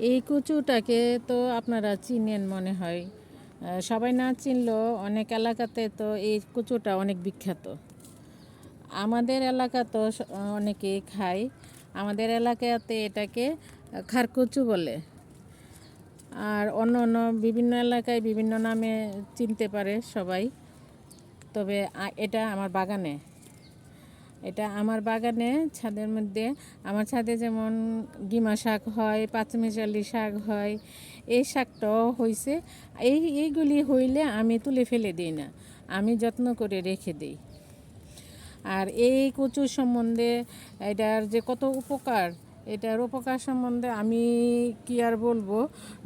এই কচুটাকে তো আপনারা চিনেন মনে হয়। সবাই না চিনলেও অনেক এলাকাতে তো এই কচুটা অনেক বিখ্যাত। আমাদের এলাকা তো অনেকেই খায়। আমাদের এলাকাতে এটাকে খারকচু বলে। আর অন্য অন্য বিভিন্ন এলাকায় বিভিন্ন নামে চিনতে পারে সবাই। তবে এটা আমার বাগানে ছাদের মধ্যে, আমার ছাদে যেমন ডিমা শাক হয়, পাঁচমিশালি শাক হয়, এই শাকটাও হয়েছে। এইগুলি হইলে আমি তুলে ফেলে দিই না, আমি যত্ন করে রেখে দিই। আর এই কচুর সম্বন্ধে এটার যে কত উপকার, এটার উপকার সম্বন্ধে আমি কি আর বলবো।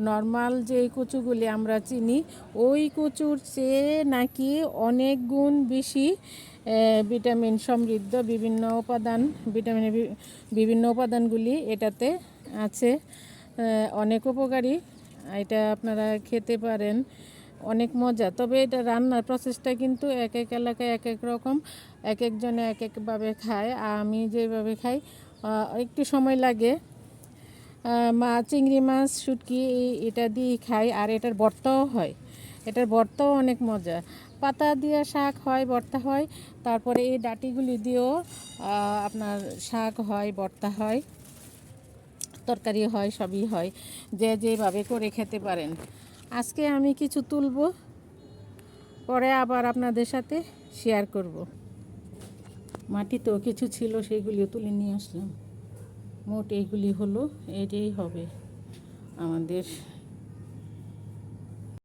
নর্মাল যে কচুগুলি আমরা চিনি, ওই কচুর চেয়ে নাকি অনেক গুণ বেশি ভিটামিন সমৃদ্ধ বিভিন্ন উপাদানগুলি এটাতে আছে। অনেক উপকারী, এটা আপনারা খেতে পারেন, অনেক মজা। তবে এটা রান্নার প্রসেসটা কিন্তু এক এক এলাকায় এক এক রকম, এক একজনে এক একভাবে খায়। আমি যেভাবে খাই একটু সময় লাগে। চিংড়ি মাছ, শুটকি এটা দিয়ে খাই। আর এটার ভর্তাও হয়, এটার ভর্তাও অনেক মজা। পাতা দিয়ে শাক হয়, ভর্তা হয়। তারপরে এই ডাঁটিগুলি দিয়েও আপনার শাক হয়, ভর্তা হয়, তরকারি হয়, সবই হয়। যে যেভাবে করে খেতে পারেন। আজকে আমি কিছু তুলব, পরে আবার আপনাদের সাথে শেয়ার করব। মাটিতেও কিছু ছিল, সেইগুলিও তুলে নিয়ে আসলাম। মোট এইগুলি হলো, এটাই হবে আমাদের